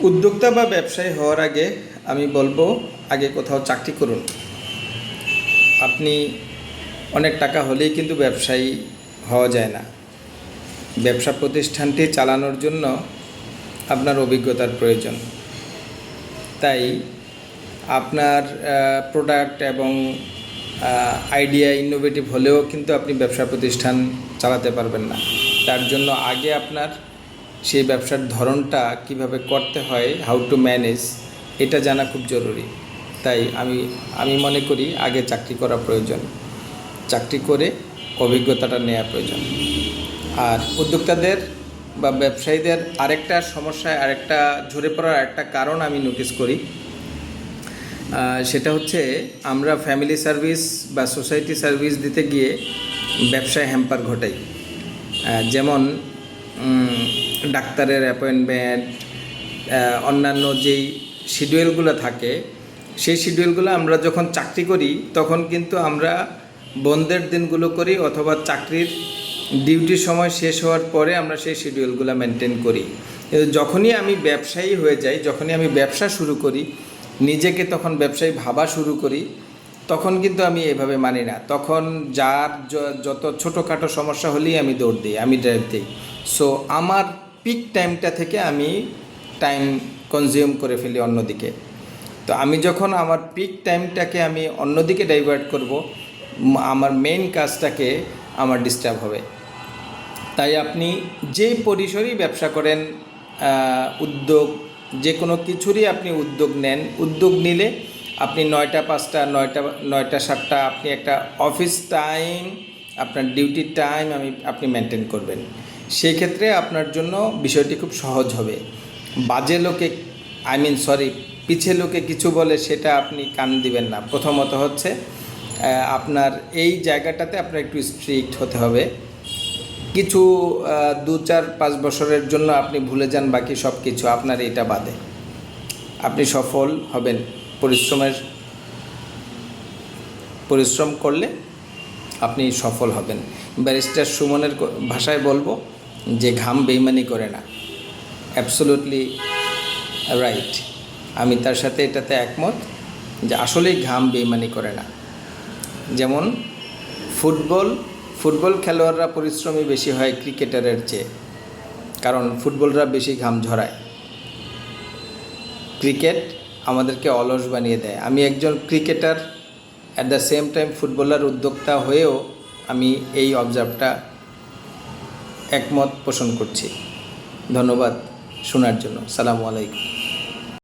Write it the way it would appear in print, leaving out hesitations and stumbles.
উদ্যোক্তা বা ব্যবসায়ী হওয়ার আগে আমি বলবো, আগে কোথাও চাকরি করুন। আপনি অনেক টাকা হলেই কিন্তু ব্যবসায়ী হওয়া যায় না। ব্যবসা প্রতিষ্ঠানটি চালানোর জন্য আপনার অভিজ্ঞতার প্রয়োজন। তাই আপনার প্রোডাক্ট এবং আইডিয়া ইনোভেটিভ হলেও কিন্তু আপনি ব্যবসা প্রতিষ্ঠান চালাতে পারবেন না। তার জন্য আগে আপনার সেই ব্যবসার ধরনটা কিভাবে করতে হয়, হাউ টু ম্যানেজ, এটা জানা খুব জরুরি। তাই আমি মনে করি আগে চাকরি করা প্রয়োজন, চাকরি করে অভিজ্ঞতাটা নেওয়া প্রয়োজন। আর উদ্যোক্তাদের বা ব্যবসায়ীদের আরেকটা সমস্যায়, আরেকটা ঝরে পড়ার আরেকটা কারণ আমি নোটিস করি, সেটা হচ্ছে আমরা ফ্যামিলি সার্ভিস বা সোসাইটি সার্ভিস দিতে গিয়ে ব্যবসায় হ্যাম্পার ঘটাই। যেমন ডাক্তারের অ্যাপয়েন্টমেন্ট, অন্যান্য যেই শিডিউলগুলো থাকে, সেই শিডিউলগুলো আমরা যখন চাকরি করি তখন কিন্তু আমরা বন্ধের দিনগুলো করি, অথবা চাকরির ডিউটির সময় শেষ হওয়ার পরে আমরা সেই শিডিউলগুলো মেনটেন করি। যখনই আমি ব্যবসায়ী হয়ে যাই, যখনই আমি ব্যবসা শুরু করি, নিজেকে তখন ব্যবসায়ী ভাবা শুরু করি, তখন কিন্তু আমি এভাবে মানি না। তখন যার যত ছোটোখাটো সমস্যা হলেই আমি দৌড় দিই, আমি ড্রাইভ দিই। সো আমার পিক টাইমটা থেকে আমি টাইম কনজিউম করে ফেলি অন্যদিকে। তো আমি যখন আমার পিক টাইমটাকে আমি অন্যদিকে ডাইভার্ট করব, আমার মেইন কাজটাকে আমার ডিস্টার্ব হবে। তাই আপনি যেই পরিসরেই ব্যবসা করেন, উদ্যোগ যে কোনো কিছুরই আপনি উদ্যোগ নেন, উদ্যোগ নিলে আপনি 9টা 5টা 9টা 7টা আপনি একটা অফিস টাইম, আপনার ডিউটি টাইম আপনি মেনটেন করবেন। সেই ক্ষেত্রে আপনার জন্য বিষয়টি খুব সহজ হবে। বাজে লোকে পিছে লোকে কিছু বলে সেটা আপনি কান দিবেন না। প্রথমত হচ্ছে আপনার এই জায়গাটাতে আপনার একটু স্ট্রিক্ট হতে হবে। কিছু 2-4-5 বছরের জন্য আপনি ভুলে যান বাকি সব কিছু, আপনার এটা বাদে আপনি সফল হবেন। পরিশ্রম করলে আপনি সফল হবেন। ব্যারিস্টার সুমনের ভাষায় বলবো যে ঘাম বেইমানি করে না। অ্যাবসোলুটলি রাইট, আমি তার সাথে এটাতে একমত যে আসলেই ঘাম বেইমানি করে না। যেমন ফুটবল খেলোয়াড়রা পরিশ্রমী বেশি হয় ক্রিকেটারের চেয়ে, কারণ ফুটবলরা বেশি ঘাম ঝরায়। ক্রিকেট আমাদেরকে অলস বানিয়ে দেয়। আমি একজন cricketer, at the same time footballer উদ্যোক্তা হয়েও আমি এই অবজার্ভটা একমত পোষণ করছি। ধন্যবাদ শোনার জন্য। সালামু আলাইকুম।